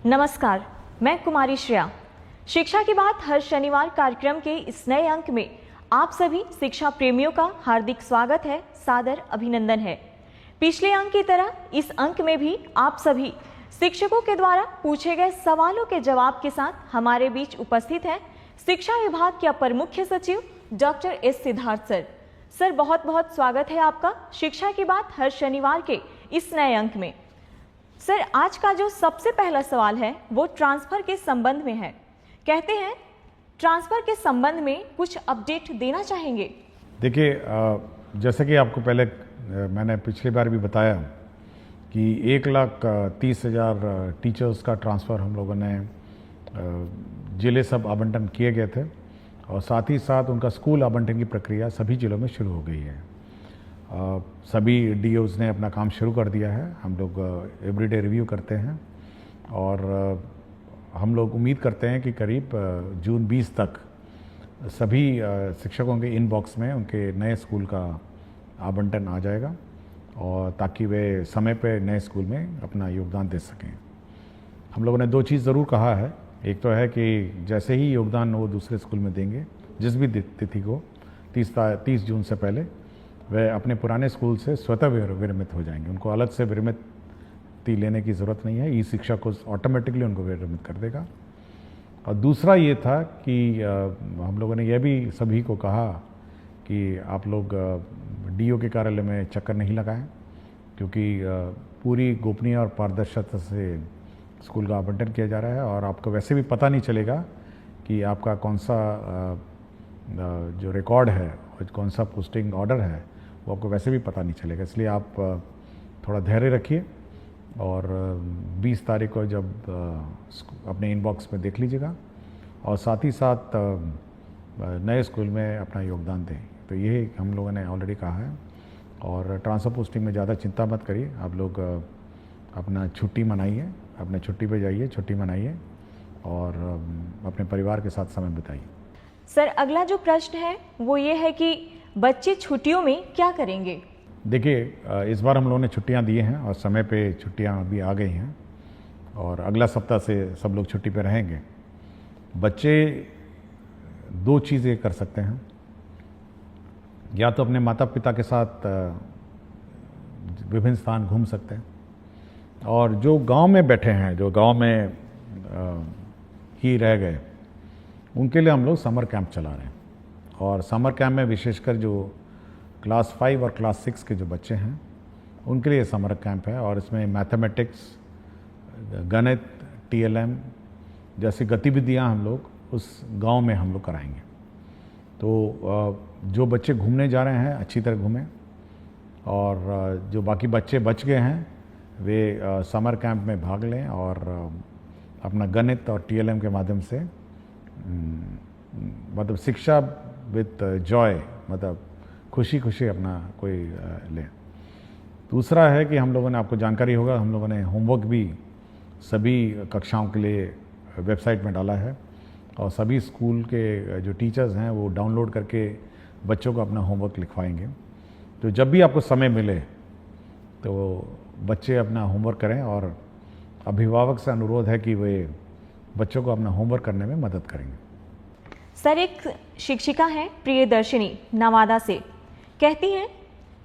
नमस्कार, मैं कुमारी श्रेया। शिक्षा की बात हर शनिवार कार्यक्रम के इस नए अंक में आप सभी शिक्षा प्रेमियों का हार्दिक स्वागत है, सादर अभिनंदन है। पिछले अंक की तरह इस अंक में भी आप सभी शिक्षकों के द्वारा पूछे गए सवालों के जवाब के साथ हमारे बीच उपस्थित हैं शिक्षा विभाग के अपर मुख्य सचिव doctor S Siddharth sir. Sir, बहुत बहुत स्वागत है आपका शिक्षा की बात हर शनिवार के इस नए अंक में। सर, आज का जो सबसे पहला सवाल है वो ट्रांसफर के संबंध में है। कहते हैं ट्रांसफर के संबंध में कुछ अपडेट देना चाहेंगे। देखिए, जैसे कि आपको पहले मैंने पिछली बार भी बताया कि 1,30,000 टीचर्स का ट्रांसफ़र हम लोगों ने जिले सब आवंटन किए गए थे और साथ ही साथ उनका स्कूल आवंटन की प्रक्रिया सभी जिलों में शुरू हो गई है। सभी डीओज़ ने अपना काम शुरू कर दिया है। हम लोग एवरीडे रिव्यू करते हैं और हम लोग उम्मीद करते हैं कि करीब जून 20 तक सभी शिक्षकों के इनबॉक्स में उनके नए स्कूल का आवंटन आ जाएगा और ताकि वे समय पे नए स्कूल में अपना योगदान दे सकें। हम लोगों ने दो चीज़ ज़रूर कहा है। एक तो है कि जैसे ही योगदान वो दूसरे स्कूल में देंगे, जिस भी तिथि को 30 जून से पहले, वे अपने पुराने स्कूल से स्वतः विरमित हो जाएंगे। उनको अलग से विरमिति लेने की ज़रूरत नहीं है। ई शिक्षा को ऑटोमेटिकली उनको विरमित कर देगा। और दूसरा ये था कि हम लोगों ने यह भी सभी को कहा कि आप लोग डीओ के कार्यालय में चक्कर नहीं लगाएं, क्योंकि पूरी गोपनीय और पारदर्शिता से स्कूल का आवंटन किया जा रहा है और आपको वैसे भी पता नहीं चलेगा कि आपका कौन सा जो रिकॉर्ड है और कौन सा पोस्टिंग ऑर्डर है वो आपको वैसे भी पता नहीं चलेगा। इसलिए आप थोड़ा धैर्य रखिए और 20 तारीख को जब अपने इनबॉक्स में देख लीजिएगा और साथ ही साथ नए स्कूल में अपना योगदान दें। तो ये हम लोगों ने ऑलरेडी कहा है। और ट्रांसफ़र पोस्टिंग में ज़्यादा चिंता मत करिए। आप लोग अपना छुट्टी मनाइए, अपने छुट्टी पे जाइए, छुट्टी मनाइए और अपने परिवार के साथ समय बिताइए। सर, अगला जो प्रश्न है वो ये है कि बच्चे छुट्टियों में क्या करेंगे? देखिए, इस बार हम लोगों ने छुट्टियां दी हैं और समय पे छुट्टियां अभी आ गई हैं और अगला सप्ताह से सब लोग छुट्टी पे रहेंगे। बच्चे दो चीज़ें कर सकते हैं, या तो अपने माता पिता के साथ विभिन्न स्थान घूम सकते हैं, और जो गांव में बैठे हैं, जो गांव में ही रह गए, उनके लिए हम लोग समर कैंप चला रहे हैं। और समर कैंप में विशेषकर जो क्लास 5 और क्लास 6 के जो बच्चे हैं उनके लिए समर कैंप है और इसमें मैथमेटिक्स, गणित, टीएलएम जैसी गतिविधियां हम लोग उस गांव में हम लोग कराएंगे। तो जो बच्चे घूमने जा रहे हैं अच्छी तरह घूमें और जो बाकी बच्चे बच गए हैं वे समर कैंप में भाग लें और अपना गणित और टीएलएम के माध्यम से मतलब शिक्षा विद जॉय, मतलब खुशी खुशी अपना कोई लें। दूसरा है कि हम लोगों ने, आपको जानकारी होगा, हम लोगों ने होमवर्क भी सभी कक्षाओं के लिए वेबसाइट में डाला है और सभी स्कूल के जो टीचर्स हैं वो डाउनलोड करके बच्चों को अपना होमवर्क लिखवाएंगे। तो जब भी आपको समय मिले तो बच्चे अपना होमवर्क करें और अभिभावक से अनुरोध है कि वे बच्चों को अपना होमवर्क करने में मदद करेंगे। सर, एक शिक्षिका हैं प्रियदर्शिनी नवादा से, कहती हैं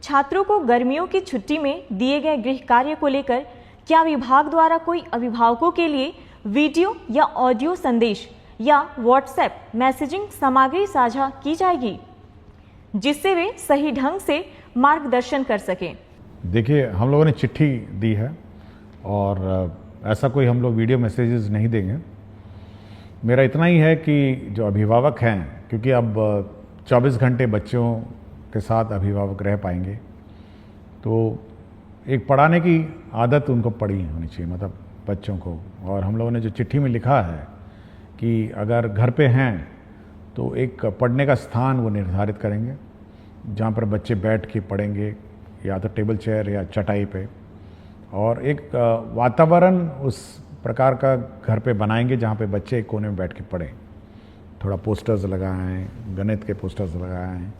छात्रों को गर्मियों की छुट्टी में दिए गए गृह कार्य को लेकर क्या विभाग द्वारा कोई अभिभावकों के लिए वीडियो या ऑडियो संदेश या व्हाट्सएप मैसेजिंग सामग्री साझा की जाएगी जिससे वे सही ढंग से मार्गदर्शन कर सकें? देखिए, हम लोगों ने चिट्ठी दी है और ऐसा कोई हम लोग वीडियो मैसेजेस नहीं देंगे। मेरा इतना ही है कि जो अभिभावक हैं, क्योंकि अब 24 घंटे बच्चों के साथ अभिभावक रह पाएंगे, तो एक पढ़ाने की आदत उनको पड़ी होनी चाहिए, मतलब बच्चों को। और हम लोगों ने जो चिट्ठी में लिखा है कि अगर घर पे हैं तो एक पढ़ने का स्थान वो निर्धारित करेंगे जहाँ पर बच्चे बैठ के पढ़ेंगे, या तो टेबल चेयर या चटाई पे, और एक वातावरण उस प्रकार का घर पे बनाएंगे जहाँ पे बच्चे एक कोने में बैठ के पढ़ें। थोड़ा पोस्टर्स लगाएं, गणित के पोस्टर्स लगाएं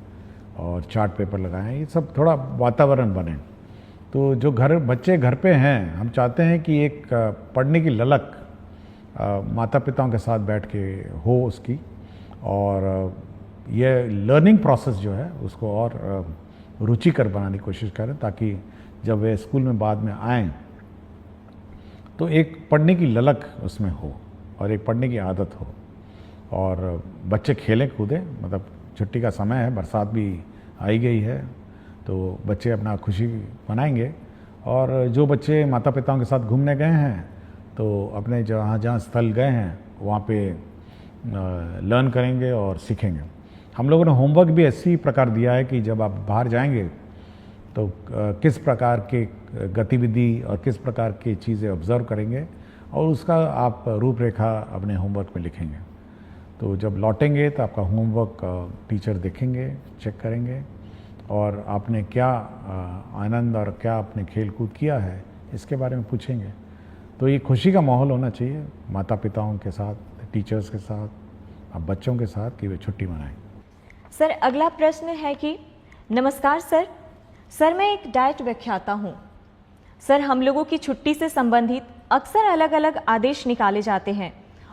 और चार्ट पेपर लगाएं, ये सब थोड़ा वातावरण बने। तो जो बच्चे घर पे हैं, हम चाहते हैं कि एक पढ़ने की ललक माता पिताओं के साथ बैठ के हो उसकी, और ये लर्निंग प्रोसेस जो है उसको और रुचिकर बनाने की कोशिश करें, ताकि जब वे स्कूल में बाद में आएँ तो एक पढ़ने की ललक उसमें हो और एक पढ़ने की आदत हो, और बच्चे खेलें कूदें। मतलब छुट्टी का समय है, बरसात भी आई गई है, तो बच्चे अपना खुशी मनाएंगे। और जो बच्चे माता पिताओं के साथ घूमने गए हैं तो अपने जहाँ जहाँ स्थल गए हैं वहाँ पे लर्न करेंगे और सीखेंगे। हम लोगों ने होमवर्क भी इसी प्रकार दिया है कि जब आप बाहर जाएंगे तो किस प्रकार के गतिविधि और किस प्रकार की चीज़ें ऑब्ज़र्व करेंगे, और उसका आप रूपरेखा अपने होमवर्क में लिखेंगे। तो जब लौटेंगे तो आपका होमवर्क टीचर देखेंगे, चेक करेंगे, और आपने क्या आनंद और क्या आपने खेल कूद किया है इसके बारे में पूछेंगे। तो ये खुशी का माहौल होना चाहिए माता पिताओं के साथ, टीचर्स के साथ, अब बच्चों के साथ, कि वे छुट्टी मनाएं। सर अगला प्रश्न है कि नमस्कार सर मैं एक डाइट व्याख्याता हूँ। सर हम लोगों की छुट्टी से संबंधित अक्सर अलग अलग आदेश निकाले जाते हैं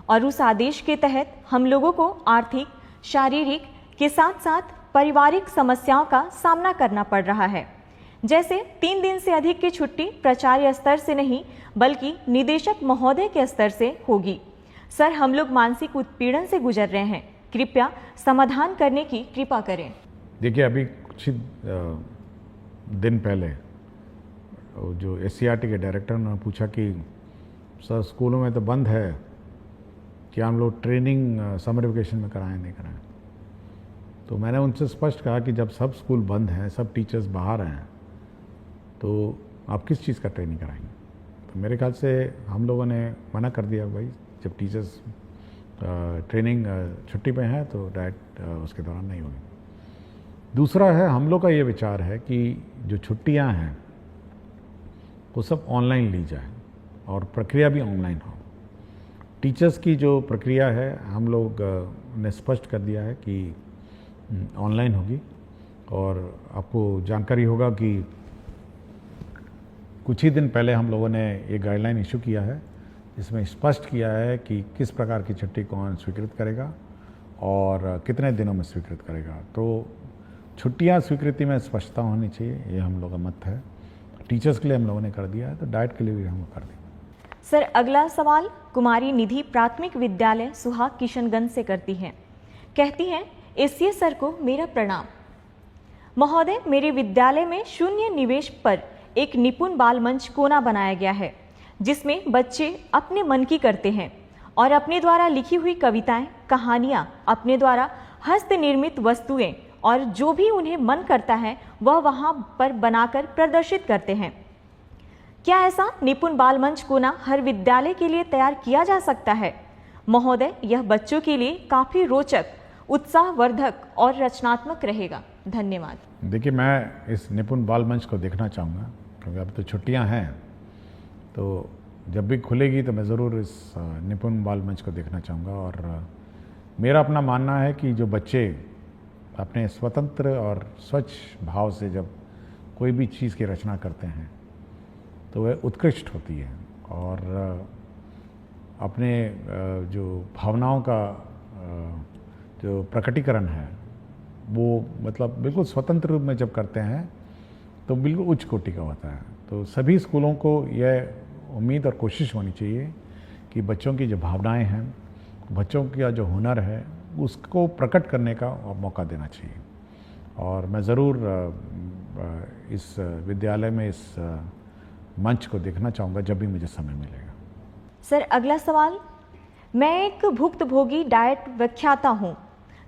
और उस आदेश के तहत हम लोगों को आर्थिक, शारीरिक के साथ साथ पारिवारिक समस्याओं का सामना करना पड़ रहा है। जैसे 3 दिन से अधिक की छुट्टी प्राचार्य स्तर से नहीं बल्कि निदेशक महोदय के स्तर से होगी। सर हम लोग मानसिक उत्पीड़न से गुजर रहे हैं, कृपया समाधान करने की कृपा करें। देखिए, अभी कुछ दिन पहले जो SCRT के डायरेक्टर ने पूछा कि सर स्कूलों में तो बंद है, क्या हम लोग ट्रेनिंग समर वेकेशन में कराएं नहीं कराएं। तो मैंने उनसे स्पष्ट कहा कि जब सब स्कूल बंद हैं, सब टीचर्स बाहर हैं, तो आप किस चीज़ का ट्रेनिंग कराएंगे। तो मेरे ख्याल से हम लोगों ने मना कर दिया, भाई जब टीचर्स ट्रेनिंग छुट्टी पे हैं तो डाइट उसके दौरान नहीं होगी। दूसरा है, हम लोग का ये विचार है कि जो छुट्टियां हैं वो सब ऑनलाइन ली जाए और प्रक्रिया भी ऑनलाइन हो। टीचर्स की जो प्रक्रिया है हम लोग ने स्पष्ट कर दिया है कि ऑनलाइन होगी, और आपको जानकारी होगा कि कुछ ही दिन पहले हम लोगों ने ये गाइडलाइन इशू किया है, इसमें स्पष्ट किया है कि किस प्रकार की छुट्टी कौन स्वीकृत करेगा और कितने दिनों में स्वीकृत करेगा। तो छुट्टियां स्वीकृति में स्पष्टता होनी चाहिए, ये हम लोगों का मत है। टीचर्स के लिए हम लोगों ने कर दिया है, तो डाइट के लिए भी हम कर देंगे। सर अगला सवाल कुमारी निधि प्राथमिक विद्यालय सुहाग किशनगंज से करती हैं। कहती हैं, एसीए सर को मेरा प्रणाम। महोदय, मेरे विद्यालय में शून्य निवेश पर एक निपुण बाल मंच कोना बनाया गया है, जिसमें बच्चे अपने मन की करते हैं और अपने द्वारा लिखी हुई कविताएं, कहानियां, अपने द्वारा हस्त निर्मित वस्तुएं और जो भी उन्हें मन करता है वह वहां पर बनाकर प्रदर्शित करते हैं। क्या ऐसा निपुण बाल मंच कोना हर विद्यालय के लिए तैयार किया जा सकता है? महोदय, यह बच्चों के लिए काफी रोचक, उत्साहवर्धक और रचनात्मक रहेगा। धन्यवाद। देखिए, मैं इस निपुण बाल मंच को देखना चाहूँगा, क्योंकि अब तो छुट्टियाँ हैं, तो जब भी खुलेगी तो मैं ज़रूर इस निपुण बाल मंच को देखना चाहूँगा। और मेरा अपना मानना है कि जो बच्चे अपने स्वतंत्र और स्वच्छ भाव से जब कोई भी चीज़ की रचना करते हैं तो वह उत्कृष्ट होती है, और अपने जो भावनाओं का जो प्रकटीकरण है वो मतलब बिल्कुल स्वतंत्र रूप में जब करते हैं तो बिल्कुल उच्च कोटि का होता है। तो सभी स्कूलों को यह उम्मीद और कोशिश होनी चाहिए कि बच्चों की जो भावनाएं हैं, बच्चों का जो हुनर है, उसको प्रकट करने का मौका देना चाहिए। और मैं ज़रूर इस विद्यालय में इस मंच को देखना चाहूँगा जब भी मुझे समय मिलेगा। सर अगला सवाल, मैं एक भुक्तभोगी डाइट व्याख्याता हूँ।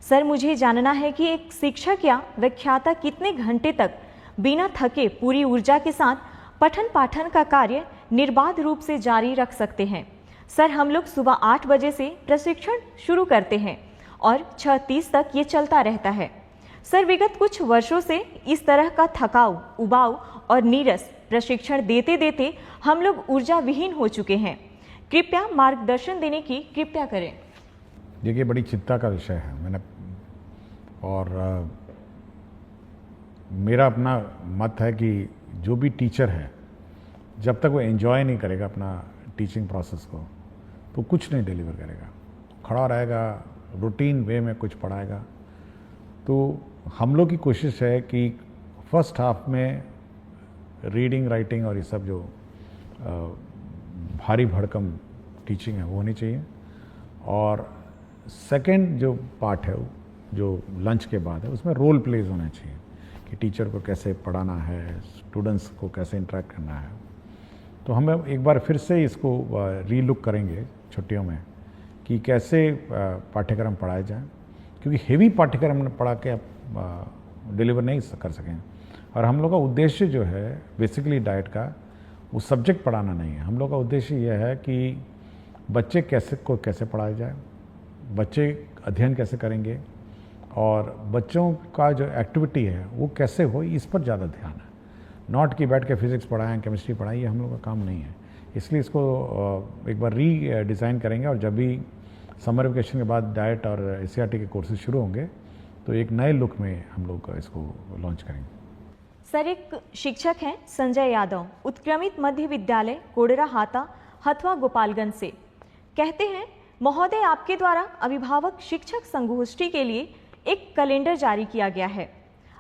सर मुझे जानना है कि एक शिक्षक या व्याख्याता कितने घंटे तक बिना थके पूरी ऊर्जा के साथ पठन पाठन का कार्य निर्बाध रूप से जारी रख सकते हैं। सर हम लोग सुबह 8 बजे से प्रशिक्षण शुरू करते हैं और 6:30 तक ये चलता रहता है। सर विगत कुछ वर्षों से इस तरह का थकाऊ, उबाऊ और नीरस प्रशिक्षण देते देते हम लोग ऊर्जा विहीन हो चुके हैं। कृपया मार्गदर्शन देने की कृपया करें। देखिए, बड़ी चिंता का विषय है। मैंने और मेरा अपना मत है कि जो भी टीचर है, जब तक वो एंजॉय नहीं करेगा अपना टीचिंग प्रोसेस को, तो कुछ नहीं डिलीवर करेगा, खड़ा रहेगा, रूटीन वे में कुछ पढ़ाएगा। तो हम लोग की कोशिश है कि फर्स्ट हाफ में रीडिंग राइटिंग और ये सब जो भारी भड़कम टीचिंग है वो होनी चाहिए, और सेकंड जो पार्ट है जो लंच के बाद है उसमें रोल प्लेज होना चाहिए कि टीचर को कैसे पढ़ाना है, स्टूडेंट्स को कैसे इंटरेक्ट करना है। तो हम एक बार फिर से इसको रीलुक करेंगे छुट्टियों में कि कैसे पाठ्यक्रम पढ़ाए जाए, क्योंकि हेवी पाठ्यक्रम पढ़ा के आप डिलीवर नहीं कर सकें। और हम लोग का उद्देश्य जो है बेसिकली डाइट का वो सब्जेक्ट पढ़ाना नहीं है। हम लोग का उद्देश्य यह है कि बच्चे कैसे पढ़ाया जाए, बच्चे अध्ययन कैसे करेंगे, और बच्चों का जो एक्टिविटी है वो कैसे हो, इस पर ज़्यादा ध्यान है। नॉट कि बैठ के फिजिक्स पढ़ाएं, केमिस्ट्री पढ़ाएं, ये हम लोग का काम नहीं है। इसलिए इसको एक बार डिज़ाइन करेंगे, और जब भी समर वेकेशन के बाद डाइट और एससीईआरटी के कोर्सेज शुरू होंगे तो एक नए लुक में हम लोग इसको लॉन्च करेंगे। सर, एक शिक्षक हैं संजय यादव, उत्क्रमित मध्य विद्यालय कोडरा हाता, हथवा, गोपालगंज से, कहते हैं, महोदय, आपके द्वारा अभिभावक शिक्षक संगोष्ठी के लिए एक कैलेंडर जारी किया गया है।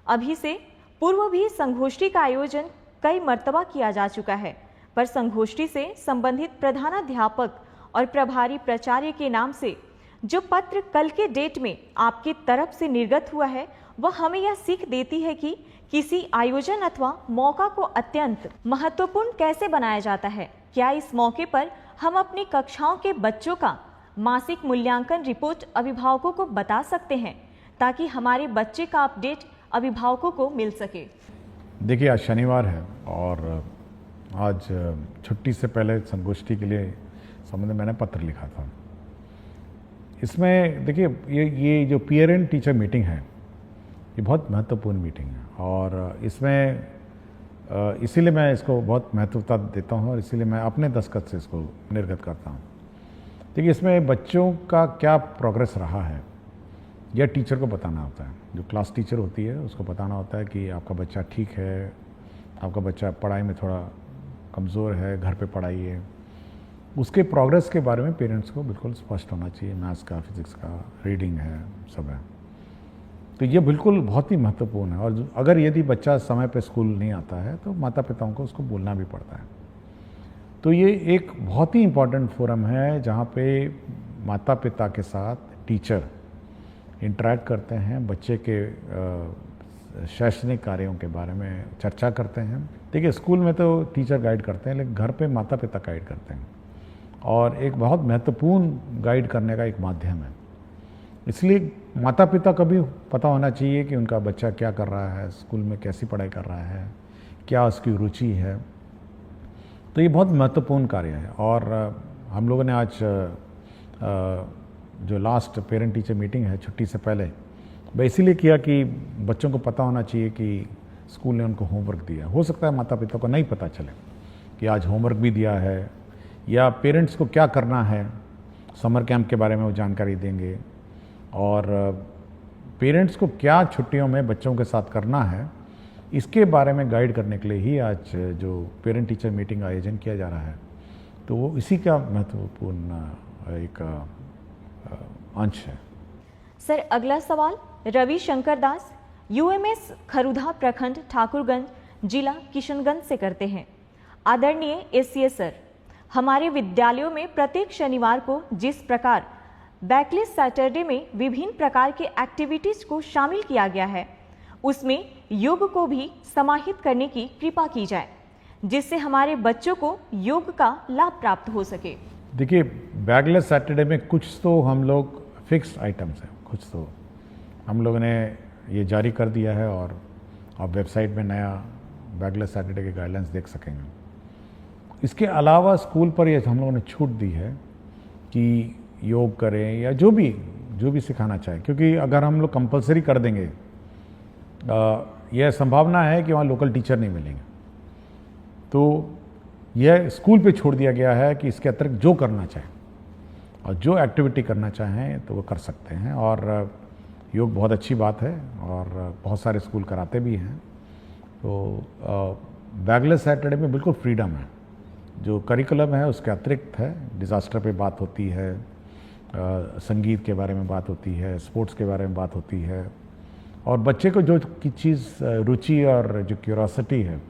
अभी से पूर्व भी संगोष्ठी का आयोजन कई मर्तबा किया जा चुका है, पर संगोष्ठी से संबंधित प्रधानाध्यापक और प्रभारी प्राचार्य के नाम से जो पत्र कल के डेट में आपकी तरफ से निर्गत हुआ है, वह हमें यह सीख देती है कि किसी आयोजन अथवा मौका को अत्यंत महत्वपूर्ण कैसे बनाया जाता है। क्या इस मौके पर हम अपनी कक्षाओं के बच्चों का मासिक मूल्यांकन रिपोर्ट अभिभावकों को बता सकते हैं, ताकि हमारे बच्चे का अपडेट अभिभावकों को मिल सके? देखिए, आज शनिवार है और आज छुट्टी से पहले संगोष्ठी के लिए संबंध में मैंने पत्र लिखा था। इसमें देखिए, ये जो पेरेंट टीचर मीटिंग है ये बहुत महत्वपूर्ण मीटिंग है, और इसमें इसीलिए मैं इसको बहुत महत्वता देता हूँ, और इसीलिए मैं अपने दस्तखत से इसको निर्गत करता हूँ। देखिए, इसमें बच्चों का क्या प्रोग्रेस रहा है यह टीचर को बताना होता है। जो क्लास टीचर होती है उसको बताना होता है कि आपका बच्चा ठीक है, आपका बच्चा पढ़ाई में थोड़ा कमज़ोर है, घर पे पढ़ाइए। उसके प्रोग्रेस के बारे में पेरेंट्स को बिल्कुल स्पष्ट होना चाहिए। मैथ्स का, फिजिक्स का, रीडिंग है, सब है। तो ये बिल्कुल बहुत ही महत्वपूर्ण है, और अगर यदि बच्चा समय पे स्कूल नहीं आता है तो माता पिताओं को उसको बोलना भी पड़ता है। तो ये एक बहुत ही इम्पॉर्टेंट फोरम है जहाँ पे माता पिता के साथ टीचर इंटरेक्ट करते हैं, बच्चे के शैक्षणिक कार्यों के बारे में चर्चा करते हैं। देखिए, स्कूल में तो टीचर गाइड करते हैं, लेकिन घर पे माता पिता गाइड करते हैं, और एक बहुत महत्वपूर्ण गाइड करने का एक माध्यम है। इसलिए माता पिता को भी पता होना चाहिए कि उनका बच्चा क्या कर रहा है, स्कूल में कैसी पढ़ाई कर रहा है, क्या उसकी रुचि है। तो ये बहुत महत्वपूर्ण कार्य है। और हम लोगों ने आज जो लास्ट पेरेंट टीचर मीटिंग है छुट्टी से पहले, वह इसीलिए किया कि बच्चों को पता होना चाहिए कि स्कूल ने उनको होमवर्क दिया। हो सकता है माता पिता को नहीं पता चले कि आज होमवर्क भी दिया है, या पेरेंट्स को क्या करना है, समर कैंप के बारे में वो जानकारी देंगे, और पेरेंट्स को क्या छुट्टियों में बच्चों के साथ करना है, इसके बारे में गाइड करने के लिए ही आज जो पेरेंट टीचर मीटिंग का आयोजन किया जा रहा है। तो वो इसी का महत्वपूर्ण एक अंश है। सर, अगला सवाल रवि शंकर दास, यूएमएस खरुधा प्रखंड, ठाकुरगंज, जिला किशनगंज से करते हैं। आदरणीय एससीए सर, हमारे विद्यालयों में प्रत्येक शनिवार को जिस प्रकार बैकलेस सैटरडे में विभिन्न प्रकार के एक्टिविटीज को शामिल किया गया है, उसमें योग को भी समाहित करने की कृपा की जाए, जिससे हमारे बच्चों को योग का लाभ प्राप्त हो सके। देखिए, बैकलेस सैटरडे में कुछ तो हम लोग फिक्स्ड आइटम्स हैं, कुछ तो हम लोगों ने ये जारी कर दिया है, और आप वेबसाइट में नया बैकलेस सैटरडे के गाइडलाइंस देख सकेंगे। इसके अलावा स्कूल पर ये हम लोगों ने छूट दी है कि योग करें या जो भी सिखाना चाहे, क्योंकि अगर हम लोग कंपलसरी कर देंगे, यह संभावना है कि वहाँ लोकल टीचर नहीं मिलेंगे। तो यह स्कूल पे छोड़ दिया गया है कि इसके अतिरिक्त जो करना चाहें और जो एक्टिविटी करना चाहें तो वो कर सकते हैं। और योग बहुत अच्छी बात है, और बहुत सारे स्कूल कराते भी हैं। तो बैकलेस सैटरडे में बिल्कुल फ्रीडम है, जो करिकुलम है उसके अतिरिक्त है। डिज़ास्टर पे बात होती है, संगीत के बारे में बात होती है, स्पोर्ट्स के बारे में बात होती है, और बच्चे को जो की चीज़ रुचि और जो क्यूरोसिटी है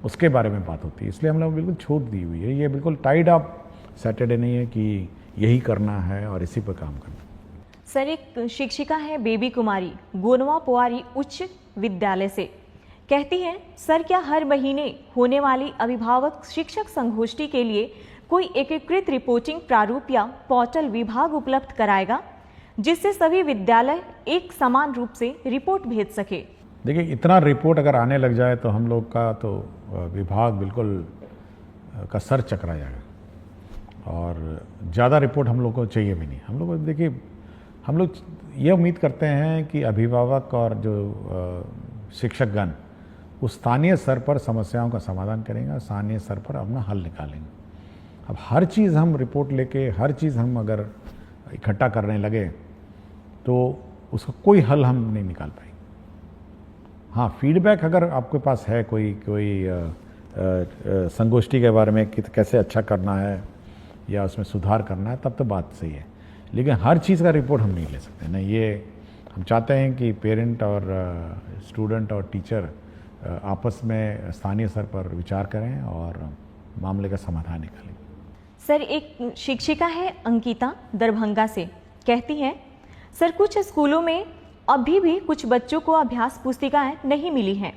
उसके बारे में बात होती है। इसलिए हम लोग बिल्कुल छूट दी हुई है। ये बिल्कुल टाइड अप सैटरडे नहीं है कि यही करना है और इसी पर काम करना। सर, एक शिक्षिका है बेबी कुमारी गोनवा पोवारी उच्च विद्यालय से, कहती हैं सर, क्या हर महीने होने वाली अभिभावक शिक्षक संगोष्ठी के लिए कोई एकीकृत रिपोर्टिंग प्रारूप या पोर्टल विभाग उपलब्ध कराएगा जिससे सभी विद्यालय एक समान रूप से रिपोर्ट भेज सके? देखिए, इतना रिपोर्ट अगर आने लग जाए तो हम लोग का तो विभाग बिल्कुल का सर चकरा जाएगा, और ज़्यादा रिपोर्ट हम लोग को चाहिए भी नहीं। हम लोग देखिए, हम लोग ये उम्मीद करते हैं कि अभिभावक और जो शिक्षकगण उस स्थानीय स्तर पर समस्याओं का समाधान करेंगे, स्थानीय स्तर पर अपना हल निकालेंगे। अब हर चीज़ हम रिपोर्ट लेके, हर चीज़ हम अगर इकट्ठा करने लगे तो उसका कोई हल हम नहीं निकाल पाएंगे। हाँ, फीडबैक अगर आपके पास है कोई संगोष्ठी के बारे में कि कैसे अच्छा करना है या उसमें सुधार करना है, तब तो बात सही है, लेकिन हर चीज़ का रिपोर्ट हम नहीं ले सकते ना। ये हम चाहते हैं कि पेरेंट और स्टूडेंट और टीचर आपस में स्थानीय स्तर पर विचार करें और मामले का समाधान निकालें। सर, एक शिक्षिका है अंकिता दरभंगा से, कहती हैं सर, कुछ स्कूलों में अभी भी कुछ बच्चों को अभ्यास पुस्तिकाएं नहीं मिली हैं।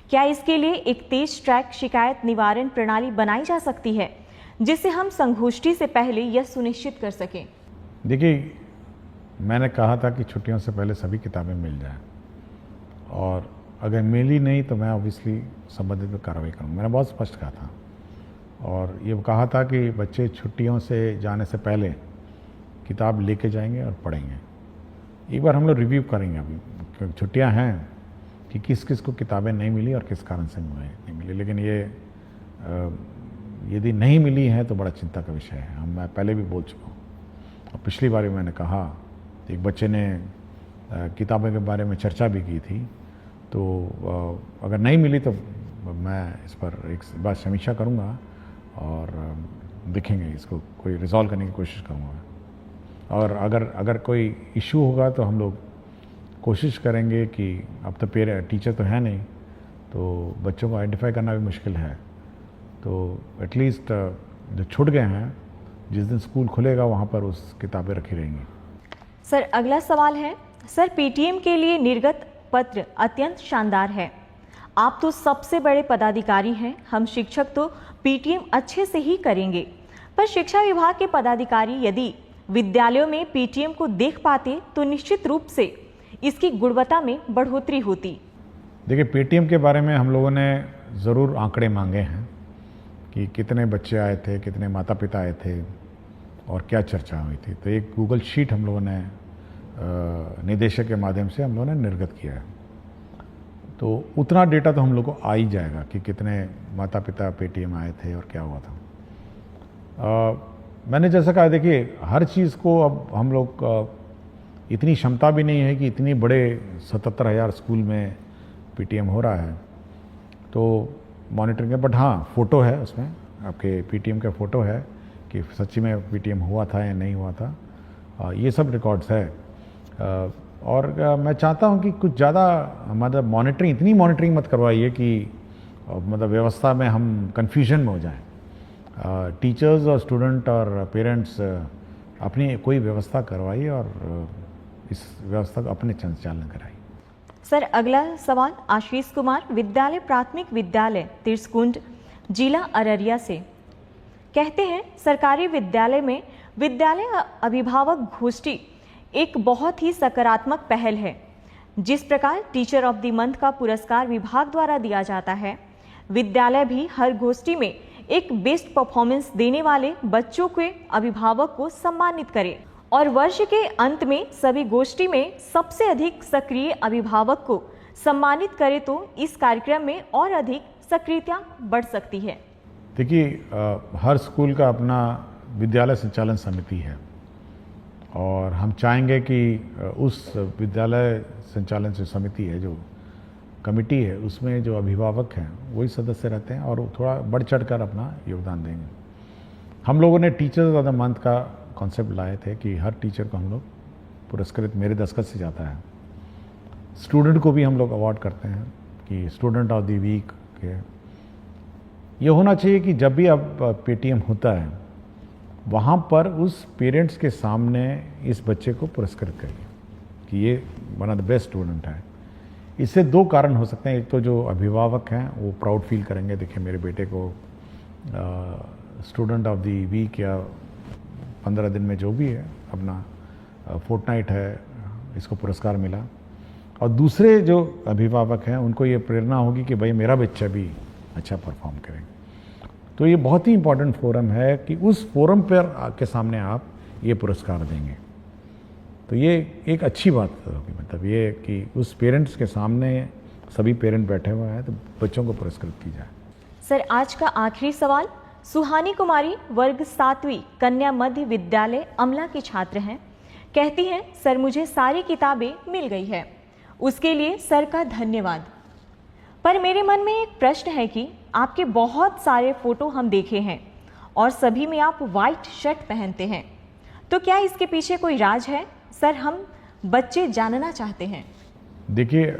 क्या इसके लिए एक तेज ट्रैक शिकायत निवारण प्रणाली बनाई जा सकती है जिससे हम संगोष्ठी से पहले यह सुनिश्चित कर सकें? देखिए, मैंने कहा था कि छुट्टियों से पहले सभी किताबें मिल जाएं, और अगर मिली नहीं तो मैं ऑब्वियसली संबंधित में कार्रवाई करूँगा। मैंने बहुत स्पष्ट कहा था, और ये कहा था कि बच्चे छुट्टियों से जाने से पहले किताब लेके जाएंगे और पढ़ेंगे। एक बार हम लोग रिव्यू करेंगे अभी, क्योंकि छुट्टियां हैं, कि किस किस को किताबें नहीं मिली और किस कारण से नहीं मिली। लेकिन ये यदि नहीं मिली है तो बड़ा चिंता का विषय है। मैं पहले भी बोल चुका हूँ, और पिछली बार भी मैंने कहा, एक बच्चे ने किताबों के बारे में चर्चा भी की थी, तो अगर नहीं मिली तो मैं इस पर एक बार समीक्षा करूँगा और देखेंगे, इसको कोई रिजॉल्व करने की कोशिश करूँगा। और अगर कोई इशू होगा तो हम लोग कोशिश करेंगे कि अब तो टीचर तो है नहीं, तो बच्चों को आइडेंटिफाई करना भी मुश्किल है, तो एटलीस्ट जो छूट गए हैं, जिस दिन स्कूल खुलेगा वहाँ पर उस किताबें रखी रहेंगी। सर, अगला सवाल है, सर, पीटीएम के लिए निर्गत पत्र अत्यंत शानदार है। आप तो सबसे बड़े पदाधिकारी हैं, हम शिक्षक तो पीटीएम अच्छे से ही करेंगे, पर शिक्षा विभाग के पदाधिकारी यदि विद्यालयों में पीटीएम को देख पाते तो निश्चित रूप से इसकी गुणवत्ता में बढ़ोतरी होती। देखिए, पीटीएम के बारे में हम लोगों ने ज़रूर आंकड़े मांगे हैं कि कितने बच्चे आए थे, कितने माता पिता आए थे और क्या चर्चा हुई थी। तो एक गूगल शीट हम लोगों ने निदेशक के माध्यम से हम लोगों ने निर्गत किया है, तो उतना डेटा तो हम लोग को आ ही जाएगा कि कितने माता पिता पेटीएम आए थे और क्या हुआ था। मैंने जैसा कहा, देखिए, हर चीज़ को अब हम लोग इतनी क्षमता भी नहीं है कि इतनी बड़े 77,000 स्कूल में पीटीएम हो रहा है तो मॉनिटरिंग है। बट हाँ, फ़ोटो है उसमें, आपके पीटीएम का फ़ोटो है कि सच्ची में पीटीएम हुआ था या नहीं हुआ था, ये सब रिकॉर्ड्स है। और मैं चाहता हूँ कि कुछ ज़्यादा मतलब मॉनिटरिंग, इतनी मॉनिटरिंग मत करवाइए कि मतलब व्यवस्था में हम कन्फ्यूजन में हो जाएं। टीचर्स और स्टूडेंट और पेरेंट्स अपनी कोई व्यवस्था करवाइए और इस व्यवस्था को अपने संचालन कराइए। सर, अगला सवाल आशीष कुमार विद्यालय प्राथमिक विद्यालय तिरसकुंड जिला अररिया से, कहते हैं सरकारी विद्यालय में विद्यालय अभिभावक गोष्ठी एक बहुत ही सकारात्मक पहल है। जिस प्रकार टीचर ऑफ द मंथ का पुरस्कार विभाग द्वारा दिया जाता है, विद्यालय भी हर गोष्ठी में एक बेस्ट परफॉर्मेंस देने वाले बच्चों के अभिभावक को सम्मानित करे और वर्ष के अंत में सभी गोष्ठी में सबसे अधिक सक्रिय अभिभावक को सम्मानित करे तो इस कार्यक्रम में और अधिक सक्रियता बढ़ सकती है। देखिए, हर स्कूल का अपना विद्यालय संचालन समिति है और हम चाहेंगे कि उस विद्यालय संचालन समिति है, जो कमिटी है, उसमें जो अभिभावक हैं वही सदस्य रहते हैं और थोड़ा बढ़ चढ़ कर अपना योगदान देंगे। हम लोगों ने टीचर्स ऑफ द मंथ का कॉन्सेप्ट लाए थे कि हर टीचर को हम लोग पुरस्कृत मेरे दस्तखत से जाता है। स्टूडेंट को भी हम लोग अवार्ड करते हैं कि स्टूडेंट ऑफ द वीक के। ये होना चाहिए कि जब भी अब पेटीएम होता है वहाँ पर उस पेरेंट्स के सामने इस बच्चे को पुरस्कृत करिए कि ये one of the best student है। इससे दो कारण हो सकते हैं। एक तो जो अभिभावक हैं वो प्राउड फील करेंगे, देखिए मेरे बेटे को स्टूडेंट ऑफ द वीक या 15 दिन में जो भी है अपना फोर्टनाइट है इसको पुरस्कार मिला। और दूसरे जो अभिभावक हैं उनको ये प्रेरणा होगी कि भाई मेरा बच्चा भी अच्छा परफॉर्म करे। तो ये बहुत ही इम्पोर्टेंट फोरम है कि उस फोरम पर के सामने आप ये पुरस्कार देंगे, तो ये एक अच्छी बात होगी। मतलब ये कि उस पेरेंट्स के सामने सभी पेरेंट बैठे हुए हैं तो बच्चों को पुरस्कृत की जाए। सर, आज का आखिरी सवाल। सुहानी कुमारी वर्ग 7वीं कन्या मध्य विद्यालय अमला की छात्र हैं। कहती हैं, सर मुझे सारी किताबें मिल गई है, उसके लिए सर का धन्यवाद। पर मेरे मन में एक प्रश्न है कि आपके बहुत सारे फोटो हम देखे हैं और सभी में आप वाइट शर्ट पहनते हैं, तो क्या इसके पीछे कोई राज है? सर, हम बच्चे जानना चाहते हैं। देखिए,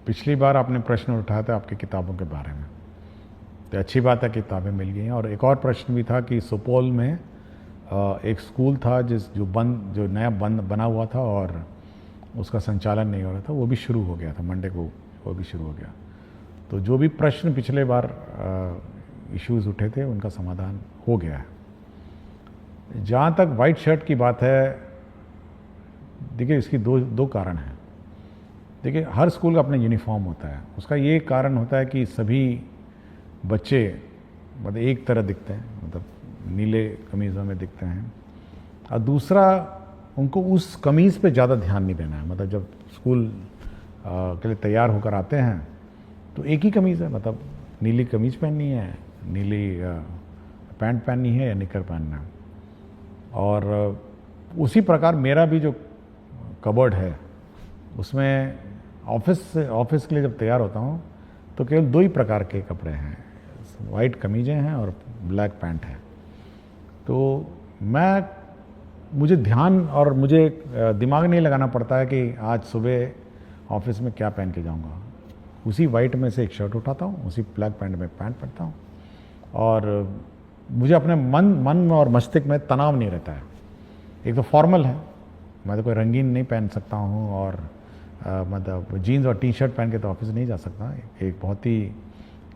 पिछली बार आपने प्रश्न उठाया था आपकी किताबों के बारे में, तो अच्छी बात है किताबें मिल गई हैं। और एक और प्रश्न भी था कि सुपौल में एक स्कूल था जो नया बना हुआ था और उसका संचालन नहीं हो रहा था, वो भी शुरू हो गया था मंडे को, वो भी शुरू हो गया। तो जो भी प्रश्न पिछले बार इश्यूज़ उठे थे उनका समाधान हो गया है। जहाँ तक वाइट शर्ट की बात है, देखिए इसकी दो कारण हैं। देखिए, हर स्कूल का अपना यूनिफॉर्म होता है, उसका ये कारण होता है कि सभी बच्चे मतलब एक तरह दिखते हैं, मतलब नीले कमीज़ों में दिखते हैं। और दूसरा, उनको उस कमीज़ पे ज़्यादा ध्यान नहीं देना है। मतलब जब स्कूल के लिए तैयार होकर आते हैं तो एक ही कमीज़ है, मतलब नीली कमीज़ पहननी है, नीली पैंट पहननी है या निकर पहनना है। और उसी प्रकार मेरा भी जो कबर्ड है उसमें ऑफिस के लिए जब तैयार होता हूँ तो केवल दो ही प्रकार के कपड़े हैं, वाइट कमीज़ें हैं और ब्लैक पैंट है। तो मुझे ध्यान और मुझे दिमाग नहीं लगाना पड़ता है कि आज सुबह ऑफिस में क्या पहन के जाऊंगा। उसी वाइट में से एक शर्ट उठाता हूँ, उसी ब्लैक पैंट में पैंट पहनता हूँ और मुझे अपने मन और मस्तिष्क में तनाव नहीं रहता है। एक तो फॉर्मल है, मैं तो कोई रंगीन नहीं पहन सकता हूँ और मतलब जीन्स और टी शर्ट पहन के तो ऑफिस नहीं जा सकता। एक बहुत ही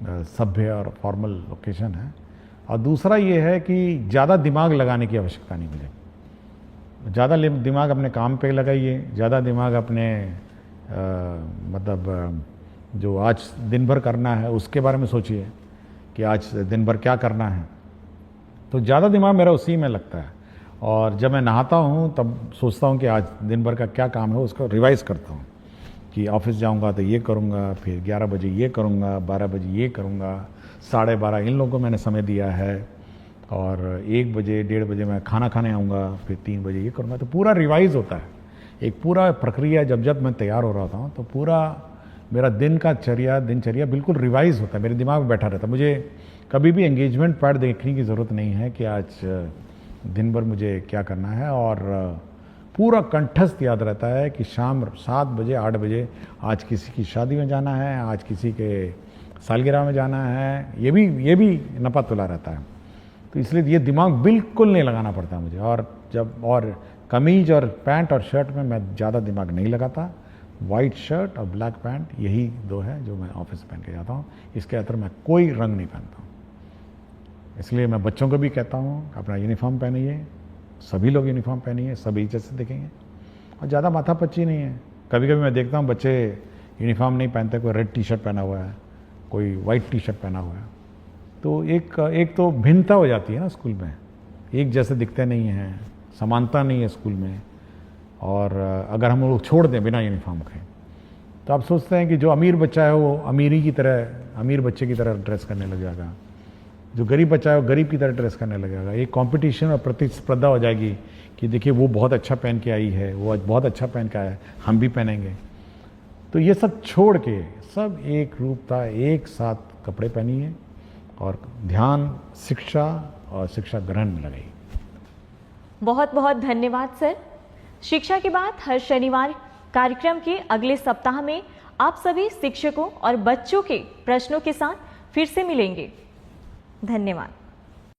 सभ्य और फॉर्मल ओकेशन है। और दूसरा ये है कि ज़्यादा दिमाग लगाने की आवश्यकता नहीं मुझे। ज़्यादा दिमाग अपने काम पे लगाइए, ज़्यादा दिमाग अपने मतलब जो आज दिन भर करना है उसके बारे में सोचिए कि आज दिन भर क्या करना है। तो ज़्यादा दिमाग मेरा उसी में लगता है। और जब मैं नहाता हूँ तब सोचता हूँ कि आज दिन भर का क्या काम है, उसको रिवाइज़ करता हूँ कि ऑफिस जाऊँगा तो ये करूँगा, फिर 11 बजे ये करूँगा, 12 बजे ये करूँगा, 12:30 इन लोगों को मैंने समय दिया है और 1 बजे 1:30 बजे मैं खाना खाने आऊँगा, फिर 3 बजे ये करूँगा। तो पूरा रिवाइज़ होता है, एक पूरा प्रक्रिया। जब मैं तैयार हो रहा था तो पूरा मेरा दिनचर्या बिल्कुल रिवाइज़ होता है, मेरे दिमाग में बैठा रहता है। मुझे कभी भी एंगेजमेंट पैड देखने की ज़रूरत नहीं है कि आज दिन भर मुझे क्या करना है। और पूरा कंठस्थ याद रहता है कि शाम 7 बजे 8 बजे आज किसी की शादी में जाना है, आज किसी के सालगिरह में जाना है, ये भी नपा तुला रहता है। तो इसलिए ये दिमाग बिल्कुल नहीं लगाना पड़ता मुझे। और कमीज और पैंट और शर्ट में मैं ज़्यादा दिमाग नहीं लगाता। वाइट शर्ट और ब्लैक पैंट यही दो है जो मैं ऑफिस पहन के जाता हूँ। इसके अंदर मैं कोई रंग नहीं पहनता हूँ। इसलिए मैं बच्चों को भी कहता हूँ अपना यूनिफॉर्म पहनिए, सभी लोग यूनिफॉर्म पहनिए, सब इज्जत से दिखेंगे और ज़्यादा माथापच्ची नहीं है। कभी कभी मैं देखता हूँ बच्चे यूनिफॉर्म नहीं पहनते, कोई रेड टी शर्ट पहना हुआ है, कोई वाइट टी शर्ट पहना हुआ है, तो एक तो भिन्नता हो जाती है ना स्कूल में, एक जैसे दिखते नहीं हैं, समानता नहीं है स्कूल में। और अगर हम लोग छोड़ दें बिना यूनिफॉर्म के तो आप सोचते हैं कि जो अमीर बच्चा है वो अमीर बच्चे की तरह ड्रेस करने लग जाएगा, जो गरीब बच्चा है वो गरीब की तरह ड्रेस करने लगेगा। एक कंपटीशन और प्रतिस्पर्धा हो जाएगी कि देखिए वो बहुत अच्छा पहन के आई है, वो बहुत अच्छा पहन के आया है, हम भी पहनेंगे। तो ये सब छोड़ के सब एक रूपता, एक साथ कपड़े पहनिए और ध्यान शिक्षा और शिक्षा ग्रहण में लगाइए। बहुत बहुत धन्यवाद सर। शिक्षा की बात हर शनिवार कार्यक्रम के अगले सप्ताह में आप सभी शिक्षकों और बच्चों के प्रश्नों के साथ फिर से मिलेंगे। धन्यवाद।